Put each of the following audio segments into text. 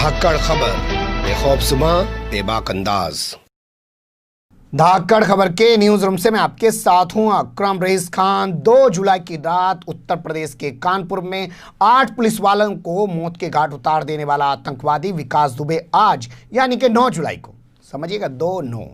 धाकड़ खबर, बेखौफजुमा बेबाक अंदाज। धाकड़ खबर के न्यूज रूम से मैं आपके साथ हूं अकरम रईस खान। 2 जुलाई की रात उत्तर प्रदेश के कानपुर में 8 पुलिस वालों को मौत के घाट उतार देने वाला आतंकवादी विकास दुबे आज यानी कि 9 जुलाई को, समझिएगा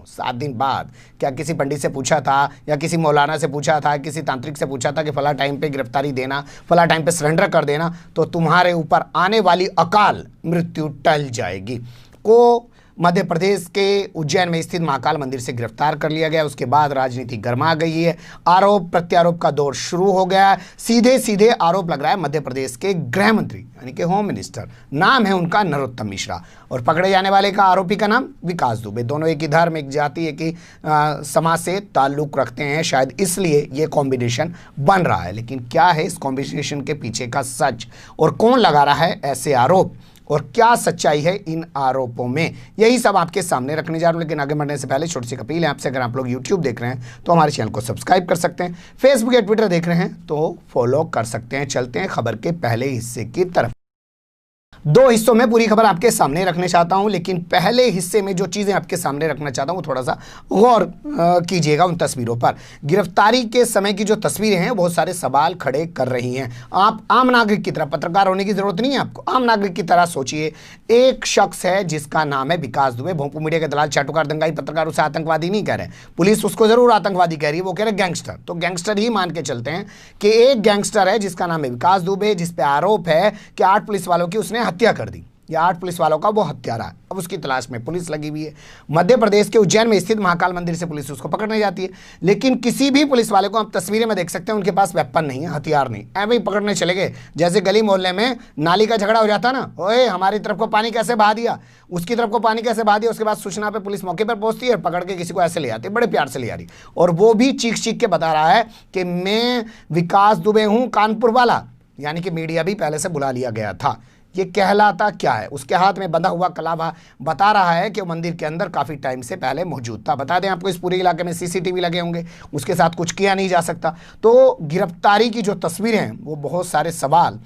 7 दिन बाद, क्या किसी पंडित से पूछा था या किसी मौलाना से पूछा था, किसी तांत्रिक से पूछा था कि फला टाइम पे गिरफ्तारी देना, फला टाइम पे सरेंडर कर देना तो तुम्हारे ऊपर आने वाली अकाल मृत्यु टल जाएगी, को मध्य प्रदेश के उज्जैन में स्थित महाकाल मंदिर से गिरफ्तार कर लिया गया। उसके बाद राजनीति गर्मा गई है, आरोप प्रत्यारोप का दौर शुरू हो गया है। सीधे सीधे आरोप लग रहा है मध्य प्रदेश के गृह मंत्री यानी कि होम मिनिस्टर, नाम है उनका नरोत्तम मिश्रा, और पकड़े जाने वाले का आरोपी का नाम विकास दुबे। दोनों एक ही धर्म, एक जाति, एक ही समाज से ताल्लुक रखते हैं, शायद इसलिए ये कॉम्बिनेशन बन रहा है। लेकिन क्या है इस कॉम्बिनेशन के पीछे का सच, और कौन लगा रहा है ऐसे आरोप, और क्या सच्चाई है इन आरोपों में, यही सब आपके सामने रखने जा रहा हूं। लेकिन आगे बढ़ने से पहले छोटी सी अपील है आपसे, अगर आप लोग YouTube देख रहे हैं तो हमारे चैनल को सब्सक्राइब कर सकते हैं, फेसबुक या ट्विटर देख रहे हैं तो फॉलो कर सकते हैं। चलते हैं खबर के पहले हिस्से की तरफ। 2 हिस्सों में पूरी खबर आपके सामने रखने चाहता हूं, लेकिन पहले हिस्से में जो चीज़ें आपके सामने रखना चाहता हूं थोड़ा सा गौर कीजिएगा उन तस्वीरों पर। गिरफ्तारी के समय की जो तस्वीरें हैं बहुत सारे सवाल खड़े कर रही हैं। आप आम नागरिक की तरह, पत्रकार होने की जरूरत नहीं है आपको, आम नागरिक की तरह सोचिए। एक शख्स है जिसका नाम है विकास दुबे, भोंपू मीडिया के दलाल, चाटुकार, दंगाई पत्रकार उसे आतंकवादी नहीं कह रहे, पुलिस उसको जरूर आतंकवादी कह रही है, वो कह रहे गैंगस्टर, तो गैंगस्टर ही मान के चलते हैं कि एक गैंगस्टर है जिसका नाम है विकास दुबे, जिसपे आरोप है कि 8 पुलिस वालों की उसने हत्या कर दी, या 8 पुलिस वालों का वो हत्यारा है। अब उसकी तलाश में पुलिस लगी हुई है। मध्य प्रदेश के उज्जैन में स्थित महाकाल मंदिर से पुलिस उसको पकड़ने जाती है, लेकिन किसी भी पुलिस वाले को आप तस्वीरें में देख सकते हैं, उनके पास वेपन नहीं है, हथियार नहीं, ऐसे ही पकड़ने चले गए। जैसे गली मोहल्ले में नाली का झगड़ा हो जाता ना, ओए हमारी तरफ को पानी कैसे बहा दिया, उसकी तरफ को पानी कैसे बहा दिया, उसके बाद सूचना पर पुलिस मौके पर पहुंचती है, पकड़ के किसी को ऐसे ले आती है, बड़े प्यार से ले आ रही, और वो भी चीख चीख के बता रहा है कि मैं विकास दुबे हूँ कानपुर वाला, यानी कि मीडिया भी पहले से बुला लिया गया था। ये कहलाता क्या है? उसके हाथ में बंधा हुआ कलावा बता रहा है कि वो मंदिर के अंदर काफ़ी टाइम से पहले मौजूद था। बता दें आपको, इस पूरे इलाके में CCTV लगे होंगे, उसके साथ कुछ किया नहीं जा सकता। तो गिरफ्तारी की जो तस्वीरें हैं वो बहुत सारे सवाल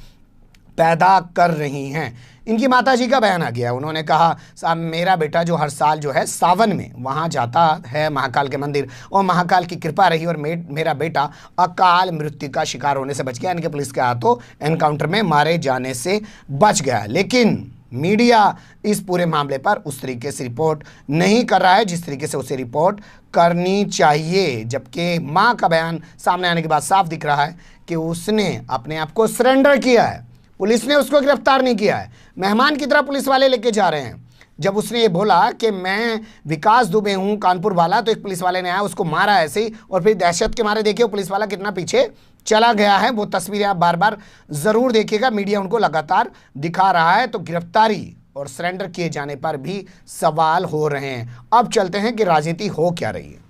पैदा कर रही हैं। इनकी माताजी का बयान आ गया, उन्होंने कहा साहब मेरा बेटा जो हर साल जो है सावन में वहाँ जाता है महाकाल के मंदिर, और महाकाल की कृपा रही और मेरा बेटा अकाल मृत्यु का शिकार होने से बच गया, यानी कि पुलिस के हाथों एनकाउंटर में मारे जाने से बच गया। लेकिन मीडिया इस पूरे मामले पर उस तरीके से रिपोर्ट नहीं कर रहा है जिस तरीके से उसे रिपोर्ट करनी चाहिए, जबकि माँ का बयान सामने आने के बाद साफ दिख रहा है कि उसने अपने आप को सरेंडर किया है, पुलिस ने उसको गिरफ्तार नहीं किया है, मेहमान की तरह पुलिस वाले लेके जा रहे हैं। जब उसने ये बोला कि मैं विकास दुबे हूँ कानपुर वाला, तो एक पुलिस वाले ने आया उसको मारा ऐसे ही, और फिर दहशत के मारे देखिए पुलिस वाला कितना पीछे चला गया है। वो तस्वीरें आप बार बार ज़रूर देखिएगा, मीडिया उनको लगातार दिखा रहा है। तो गिरफ्तारी और सरेंडर किए जाने पर भी सवाल हो रहे हैं। अब चलते हैं कि राजनीति हो क्या रही है।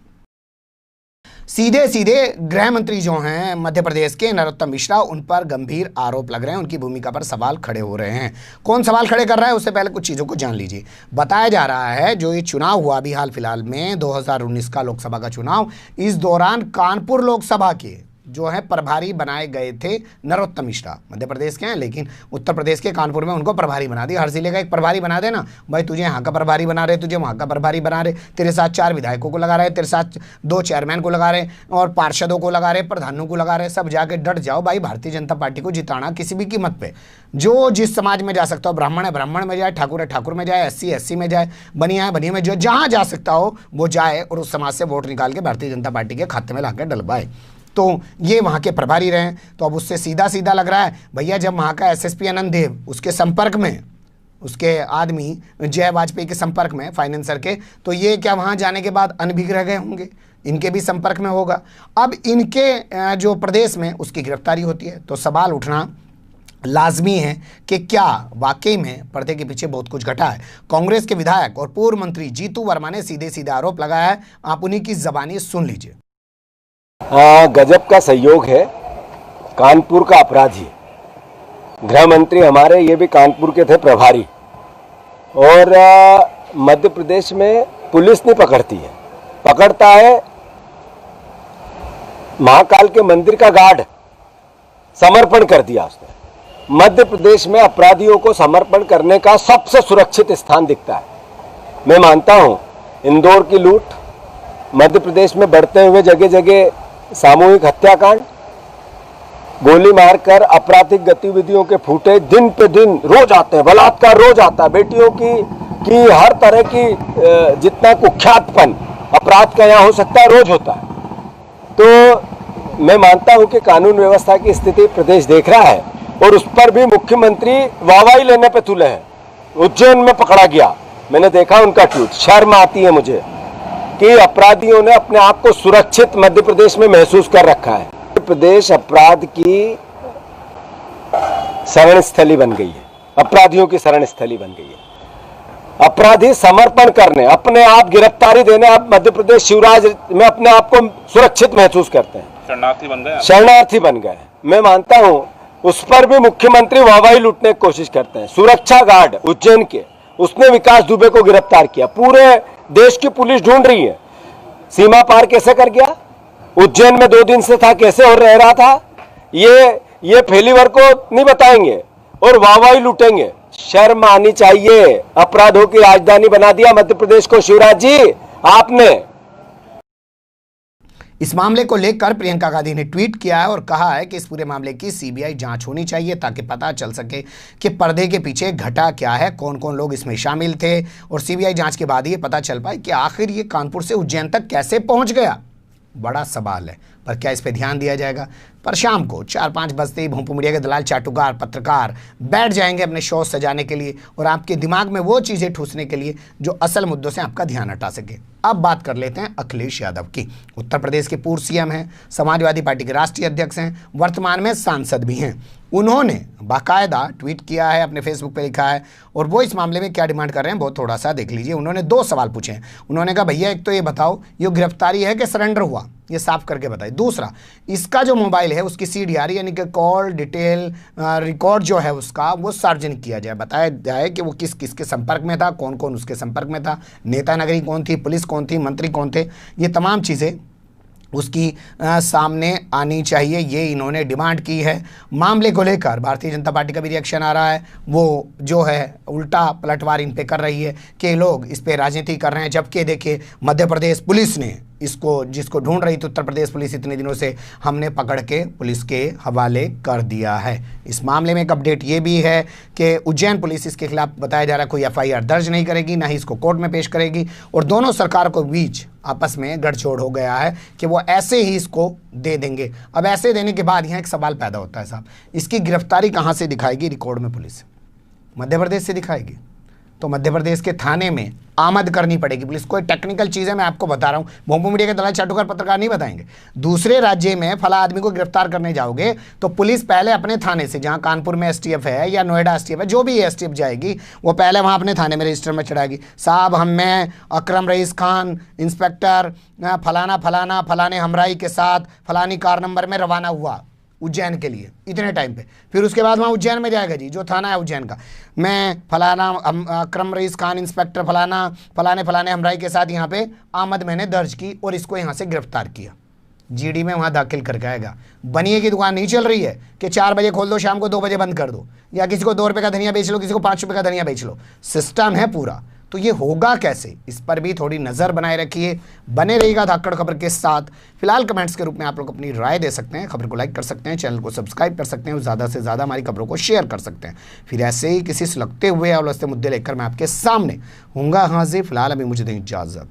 सीधे सीधे गृह मंत्री जो हैं मध्य प्रदेश के नरोत्तम मिश्रा, उन पर गंभीर आरोप लग रहे हैं, उनकी भूमिका पर सवाल खड़े हो रहे हैं। कौन सवाल खड़े कर रहा है उससे पहले कुछ चीज़ों को जान लीजिए। बताया जा रहा है जो ये चुनाव हुआ अभी हाल फिलहाल में 2019 का लोकसभा का चुनाव, इस दौरान कानपुर लोकसभा के जो है प्रभारी बनाए गए थे नरोत्तम मिश्रा, मध्य प्रदेश के हैं लेकिन उत्तर प्रदेश के कानपुर में उनको प्रभारी बना दिया। हर जिले का एक प्रभारी बना देना भाई, तुझे यहाँ का प्रभारी बना रहे, तुझे वहाँ का प्रभारी बना रहे, तेरे साथ 4 विधायकों को लगा रहे, तेरे साथ 2 चेयरमैन को लगा रहे, और पार्षदों को लगा रहे, प्रधानों को लगा रहे, सब जाके डट जाओ भाई, भारतीय जनता पार्टी को जिताना किसी भी कीमत पे। जो जिस समाज में जा सकता हो, ब्राह्मण है ब्राह्मण में जाए, ठाकुर है ठाकुर में जाए, SC में जाए, बनिया है बनिया में जाए, जहाँ जा सकता हो वो जाए और उस समाज से वोट निकाल के भारतीय जनता पार्टी के खाते में लाकर डलवाए। तो ये वहाँ के प्रभारी रहे। तो अब उससे सीधा सीधा लग रहा है भैया, जब वहाँ का SSP आनंद देव उसके संपर्क में, उसके आदमी जय वाजपेयी के संपर्क में, फाइनेंसर के, तो ये क्या वहाँ जाने के बाद अनभिग रह गए होंगे, इनके भी संपर्क में होगा। अब इनके जो प्रदेश में उसकी गिरफ्तारी होती है, तो सवाल उठना लाजमी है कि क्या वाकई में पर्दे के पीछे बहुत कुछ घटा है। कांग्रेस के विधायक और पूर्व मंत्री जीतू वर्मा ने सीधे सीधे आरोप लगाया है, आप उन्हीं की जबानी सुन लीजिए। गजब का सहयोग है, कानपुर का अपराधी गृह मंत्री हमारे, ये भी कानपुर के थे प्रभारी, और मध्य प्रदेश में पुलिस नहीं पकड़ती है, पकड़ता है महाकाल के मंदिर का गार्ड, समर्पण कर दिया उसने। मध्य प्रदेश में अपराधियों को समर्पण करने का सबसे सुरक्षित स्थान दिखता है। मैं मानता हूं इंदौर की लूट, मध्य प्रदेश में बढ़ते हुए जगह जगह सामूहिक हत्याकांड, गोली मारकर आपराधिक गतिविधियों के फूटे दिन पे दिन रोज आते हैं, बलात्कार रोज आता है, बेटियों की हर तरह की जितना कुख्यातपन अपराध का यहाँ हो सकता है रोज होता है। तो मैं मानता हूं कि कानून व्यवस्था की स्थिति प्रदेश देख रहा है और उस पर भी मुख्यमंत्री वाहवाही लेने पे तुले हैं। उज्जैन में पकड़ा गया, मैंने देखा उनका ट्वीट, शर्म आती है मुझे कि अपराधियों ने अपने आप को सुरक्षित मध्य प्रदेश में महसूस कर रखा है। मध्य प्रदेश अपराध की शरण स्थली बन गई है, अपराधियों की शरण स्थली बन गई है। अपराधी समर्पण करने, अपने आप गिरफ्तारी देने, अब मध्य प्रदेश शिवराज में अपने आप को सुरक्षित महसूस करते हैं, शरणार्थी बन गए। मैं मानता हूं उस पर भी मुख्यमंत्री वाहवाही लूटने की कोशिश करते हैं। सुरक्षा गार्ड उज्जैन के, उसने विकास दुबे को गिरफ्तार किया, पूरे देश की पुलिस ढूंढ रही है। सीमा पार कैसे कर गया, उज्जैन में 2 दिन से था, कैसे हो रह रहा था, ये फेलीवर को नहीं बताएंगे और वाहवाही लूटेंगे। शर्म आनी चाहिए। अपराधों की राजधानी बना दिया मध्य प्रदेश को शिवराज जी आपने। इस मामले को लेकर प्रियंका गांधी ने ट्वीट किया है और कहा है कि इस पूरे मामले की सीबीआई जांच होनी चाहिए ताकि पता चल सके कि पर्दे के पीछे घटा क्या है, कौन कौन लोग इसमें शामिल थे, और सीबीआई जांच के बाद ये पता चल पाए कि आखिर ये कानपुर से उज्जैन तक कैसे पहुंच गया। बड़ा सवाल है, पर क्या इस पे ध्यान दिया जाएगा? पर शाम को 4-5 बजते ही भोंपू मीडिया के दलाल, चाटुकार, पत्रकार बैठ जाएंगे अपने शो सजाने के लिए और आपके दिमाग में वो चीज़ें ठूसने के लिए जो असल मुद्दों से आपका ध्यान हटा सके। अब बात कर लेते हैं अखिलेश यादव की। उत्तर प्रदेश के पूर्व सीएम हैं, समाजवादी पार्टी के राष्ट्रीय अध्यक्ष हैं, वर्तमान में सांसद भी हैं। उन्होंने बाकायदा ट्वीट किया है, अपने फेसबुक पे लिखा है, और वो इस मामले में क्या डिमांड कर रहे हैं वो थोड़ा सा देख लीजिए। उन्होंने 2 सवाल पूछे हैं। उन्होंने कहा भैया एक तो ये बताओ ये गिरफ्तारी है कि सरेंडर हुआ, ये साफ करके बताइए। दूसरा, इसका जो मोबाइल है उसकी CDR यानी कि कॉल डिटेल रिकॉर्ड जो है उसका वो सार्वजनिक किया जाए, बताया जाए कि वो किस किस के संपर्क में था, कौन कौन उसके संपर्क में था, नेता नगरी कौन थी, पुलिस कौन थी, मंत्री कौन थे, ये तमाम चीज़ें उसकी सामने आनी चाहिए। ये इन्होंने डिमांड की है। मामले को लेकर भारतीय जनता पार्टी का भी रिएक्शन आ रहा है, वो जो है उल्टा पलटवार इन पे कर रही है कि लोग इस पे राजनीति कर रहे हैं, जबकि देखिए मध्य प्रदेश पुलिस ने इसको, जिसको ढूंढ रही थी उत्तर प्रदेश पुलिस इतने दिनों से, हमने पकड़ के पुलिस के हवाले कर दिया है। इस मामले में एक अपडेट ये भी है कि उज्जैन पुलिस इसके खिलाफ बताया जा रहा है कोई FIR दर्ज नहीं करेगी, ना ही इसको कोर्ट में पेश करेगी, और दोनों सरकार को बीच आपस में गठजोड़ हो गया है कि वो ऐसे ही इसको दे देंगे। अब ऐसे देने के बाद यहाँ एक सवाल पैदा होता है साहब, इसकी गिरफ्तारी कहाँ से दिखाएगी रिकॉर्ड में पुलिस? मध्य प्रदेश से दिखाएगी, तो मध्य प्रदेश के थाने में आमद करनी पड़ेगी पुलिस को। टेक्निकल चीज़ें मैं आपको बता रहा हूँ, भोंपू मीडिया के दलाल चाटुकार पत्रकार नहीं बताएंगे। दूसरे राज्य में फला आदमी को गिरफ्तार करने जाओगे तो पुलिस पहले अपने थाने से, जहाँ कानपुर में STF है या नोएडा STF है, जो भी STF जाएगी वो पहले वहाँ अपने थाने में रजिस्टर में चढ़ाएगी, साहब मैं अकरम रईस खान इंस्पेक्टर फलाना फलाना फलाने हमराई के साथ फलानी कार नंबर में रवाना हुआ उज्जैन के लिए इतने टाइम पे। फिर उसके बाद वहाँ उज्जैन में जाएगा जी, जो थाना है उज्जैन का, मैं फलाना अकरम रईस खान इंस्पेक्टर फलाना फलाने फलाने हमराई के साथ यहाँ पे आमद मैंने दर्ज की और इसको यहाँ से गिरफ्तार किया, GD में वहाँ दाखिल करके आएगा। बनिए की दुकान नहीं चल रही है कि 4 बजे खोल दो, शाम को 2 बजे बंद कर दो, या किसी को 2 रुपये का धनिया बेच लो, किसी को 5 रुपये का धनिया बेच लो, सिस्टम है पूरा। तो ये होगा कैसे, इस पर भी थोड़ी नज़र बनाए रखिए। बने रहिएगा धाकड़ खबर के साथ। फिलहाल कमेंट्स के रूप में आप लोग अपनी राय दे सकते हैं, खबर को लाइक कर सकते हैं, चैनल को सब्सक्राइब कर सकते हैं और ज़्यादा से ज़्यादा हमारी खबरों को शेयर कर सकते हैं। फिर ऐसे ही किसी सुलगते हुए या उलझते मुद्दे लेकर मैं आपके सामने हूँगा हाजिर। फिलहाल अभी मुझे दें इजाज़त।